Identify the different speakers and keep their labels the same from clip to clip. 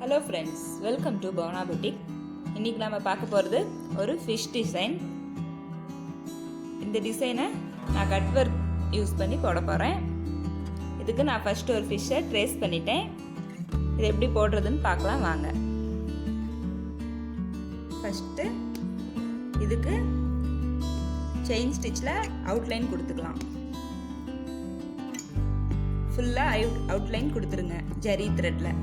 Speaker 1: Hello friends, welcome to Bhavana boutique. இன்றைக்கி நம்ம பார்க்க போகிறது ஒரு ஃபிஷ் டிசைன். இந்த டிசைனை நான் கட் ஒர்க் யூஸ் பண்ணி போட போகிறேன். இதுக்கு நான் ஃபஸ்ட்டு ஒரு ஃபிஷ்ஷை ட்ரேஸ் பண்ணிட்டேன். இது எப்படி போடுறதுன்னு பார்க்கலாம் வாங்க. ஃபஸ்ட்டு இதுக்கு செயின் ஸ்டிச்சில் அவுட்லைன் கொடுத்துக்கலாம். ஃபுல்லாக அவுட்லைன் கொடுத்துருங்க ஜரி த்ரெட்டில்.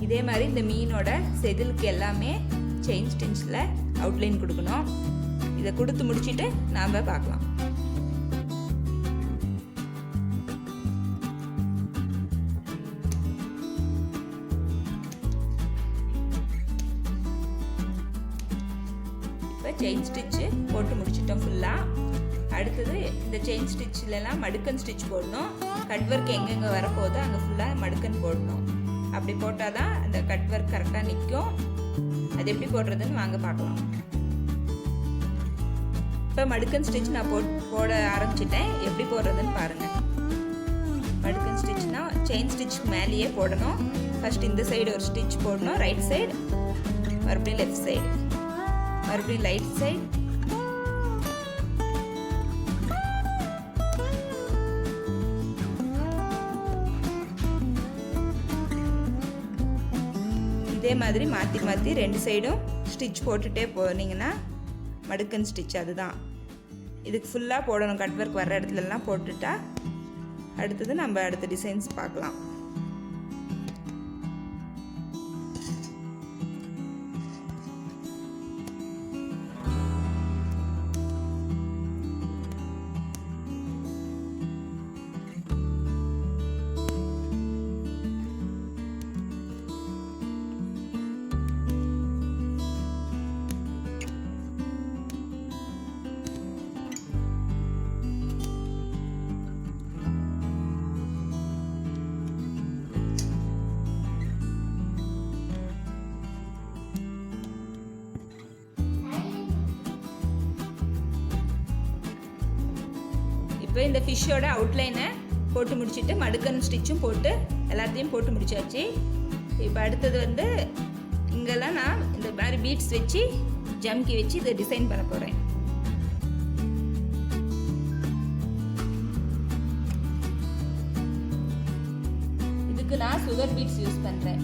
Speaker 1: இதே மாதிரி இந்த மீனோட செதிலுக்கு எல்லாமே செயின் ஸ்டிச்சில் அவுட்லைன் கொடுக்கணும். இதை கொடுத்து முடிச்சுட்டு நாம் பார்க்கலாம். இப்போ செயின் ஸ்டிச்சு போட்டு முடிச்சிட்டோம் ஃபுல்லாக. அடுத்தது இந்த செயின் ஸ்டிச்சிலலாம் மடுக்கன் ஸ்டிச் போடணும். கட் ஒர்க் எங்கெங்கே வரப்போதோ அங்கே ஃபுல்லாக மடுக்கன் போடணும். அப்படி போட்டால் தான் அந்த கட் ஒர்க் கரெக்டாக நிற்கும். அது எப்படி போடுறதுன்னு வாங்க பார்க்கலாம். இப்போ மடுக்கன் ஸ்டிச் நான் போட ஆரம்பிச்சிட்டேன். எப்படி போடுறதுன்னு பாருங்கள். மடுக்கன் ஸ்டிச்னா செயின் ஸ்டிச் மேலேயே போடணும். ஃபஸ்ட் இந்த சைடு ஒரு ஸ்டிச் போடணும், ரைட் சைடு, மறுபடியும் லெஃப்ட் சைடு, மறுபடியும் ரைட் சைடு, இதே மாதிரி மாற்றி மாற்றி ரெண்டு சைடும் ஸ்டிச் போட்டுகிட்டே போனீங்கன்னா மடுக்கன் ஸ்டிச் அதுதான். இதுக்கு ஃபுல்லாக போடணும். கட் ஒர்க் வர்ற இடத்துலலாம் போட்டுட்டா அடுத்தது நம்ம அடுத்த டிசைன்ஸ் பார்க்கலாம். இப்போ இந்த ஃபிஷ்ஷோட அவுட்லைனை போட்டு முடிச்சுட்டு மடுக்கன் ஸ்டிச்சும் போட்டு எல்லாத்தையும் போட்டு முடிச்சாச்சு. இப்போ அடுத்தது இங்கெல்லாம் நான் இந்த மாதிரி பீட்ஸ் வச்சு ஜம்கி வச்சு இதை டிசைன் பண்ண போகிறேன். இதுக்கு நான் சுகர் பீட்ஸ் யூஸ் பண்ணுறேன்.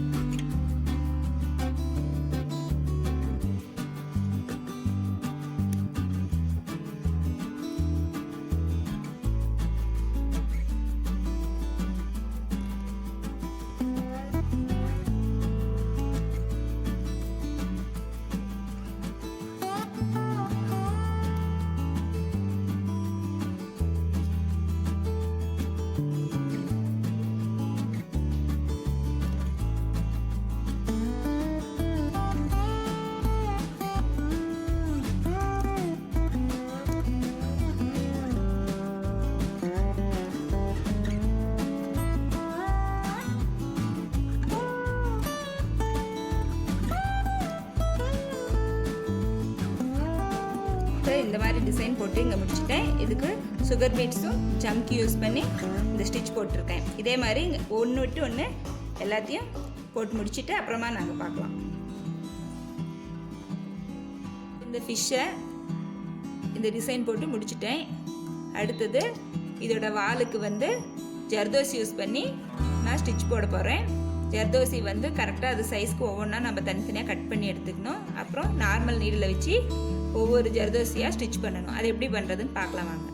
Speaker 1: இந்த மாதிரி டிசைன் போட்டு இங்கே முடிச்சுட்டேன். இதுக்கு சுகர் பீட்ஸும் ஜம்கி யூஸ் பண்ணி இந்த ஸ்டிச் போட்டிருக்கேன். இதே மாதிரி ஒன்று விட்டு ஒன்று எல்லாத்தையும் போட்டு முடிச்சுட்டு அப்புறமா நாங்கள் பார்க்கலாம். இந்த ஃபிஷ்ஷை இந்த டிசைன் போட்டு முடிச்சுட்டேன். அடுத்தது இதோட வாலுக்கு ஜர்தோசி யூஸ் பண்ணி நான் ஸ்டிச் போட போகிறேன். ஜர்தோசி கரெக்டாக அது சைஸ்க்கு ஒவ்வொன்றா நம்ம தனித்தனியாக கட் பண்ணி எடுத்துக்கணும். அப்புறம் நார்மல் நீடில் வச்சு ஒவ்வொரு ஜர்தோசியாக ஸ்டிச் பண்ணணும். அது எப்படி பண்ணுறதுன்னு பார்க்கலாம் வாங்க.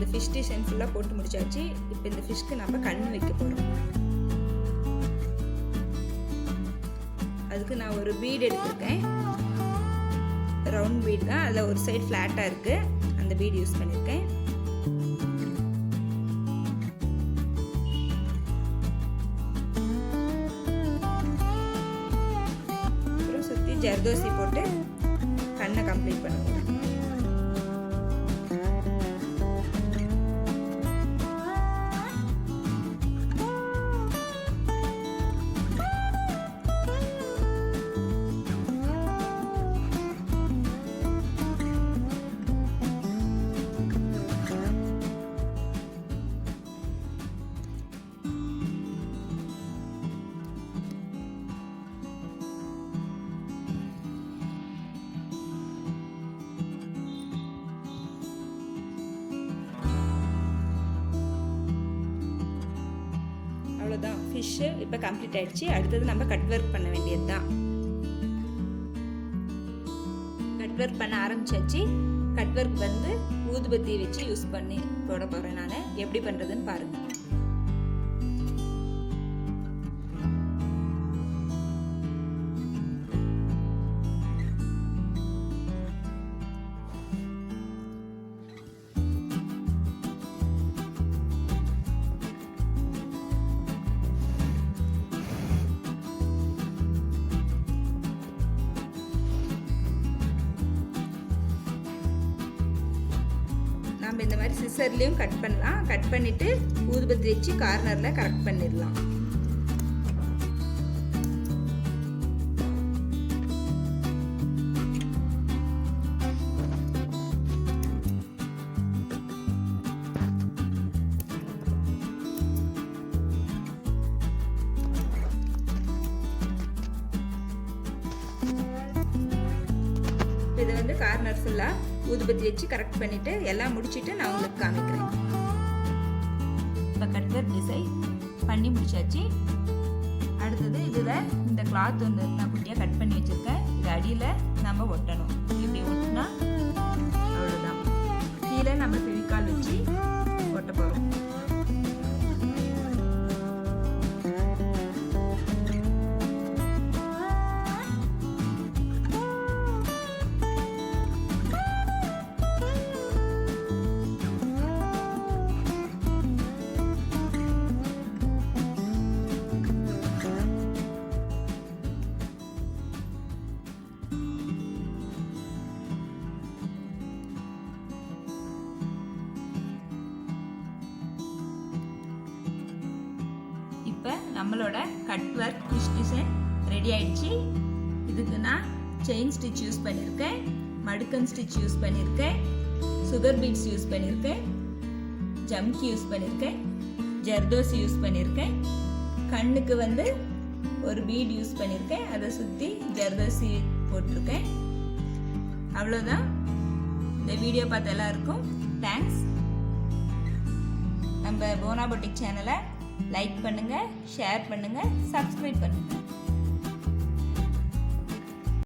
Speaker 1: இந்த ஃபிஷ் டிசைன் ஃபுல்லாக போட்டு முடிச்சாச்சு. இப்போ இந்த ஃபிஷ்க்கு நம்ம கண் வைக்க போகிறோம். அதுக்கு நான் ஒரு பீட் எடுத்திருக்கேன். ரவுண்ட் பீட் தான், அதில் ஒரு சைடு ஃப்ளாட்டாக இருக்குது. அந்த பீட் யூஸ் பண்ணியிருக்கேன். அப்புறம் சுற்றி ஜர்தோசி போட்டு கண்ணை கம்ப்ளீட் பண்ண போகிறேன். அவ்வளோதான், ஃபிஷ்ஷு இப்போ கம்ப்ளீட் ஆகிடுச்சு. அடுத்தது நம்ம கட் ஒர்க் பண்ண வேண்டியது தான். கட் ஒர்க் பண்ண ஆரம்பிச்சாச்சு. கட் ஒர்க் வந்து ஊதுபத்தி வச்சு யூஸ் பண்ணி போட போகிறேன். நான் எப்படி பண்ணுறதுன்னு பாருங்கள். நம்ம இந்த மாதிரி சிசர்லேயும் கட் பண்ணலாம். கட் பண்ணிவிட்டு ஊதுபத்தி வச்சு கார்னரில் கரெக்ட் பண்ணிடலாம். இதை வந்து கார்னர் ஃபுல்லாக ஊதுபத்தி வச்சு கரெக்ட் பண்ணிவிட்டு எல்லாம் முடிச்சுட்டு நான் உங்களுக்கு காமிக்கிறேன். இப்போ கட் ஒர்க் டிசைன் பண்ணி முடிச்சாச்சு. அடுத்தது இதில் இந்த கிளாத் வந்து நான் குட்டியாக கட் பண்ணி வச்சுருக்கேன். இது அடியில் நம்ம ஒட்டணும். இப்படி ஒட்டினா அவ்வளோதான். கீழே நம்ம ஃபெவிகால் வச்சு ஒட்ட போகிறோம். இப்போ நம்மளோட cut work fish design ready ஆயிடுச்சு. இதுக்கு நான் செயின் ஸ்டிச் யூஸ் பண்ணியிருக்கேன், மடுக்கன் ஸ்டிச் யூஸ் பண்ணியிருக்கேன், சுகர் பீட்ஸ் யூஸ் பண்ணியிருக்கேன், ஜம்கி யூஸ் பண்ணியிருக்கேன், ஜர்தோசி யூஸ் பண்ணியிருக்கேன். கண்ணுக்கு வந்து ஒரு பீட் யூஸ் பண்ணியிருக்கேன், அதை சுற்றி ஜர்தோசி போட்டிருக்கேன். அவ்வளோதான். இந்த வீடியோ பார்த்த எல்லாருக்கும் தேங்க்ஸ். நம்ம போனா பொட்டிக் சேனலை லைக் பண்ணுங்கள், ஷேர் பண்ணுங்கள், சப்ஸ்கிரைப் பண்ணுங்கள்.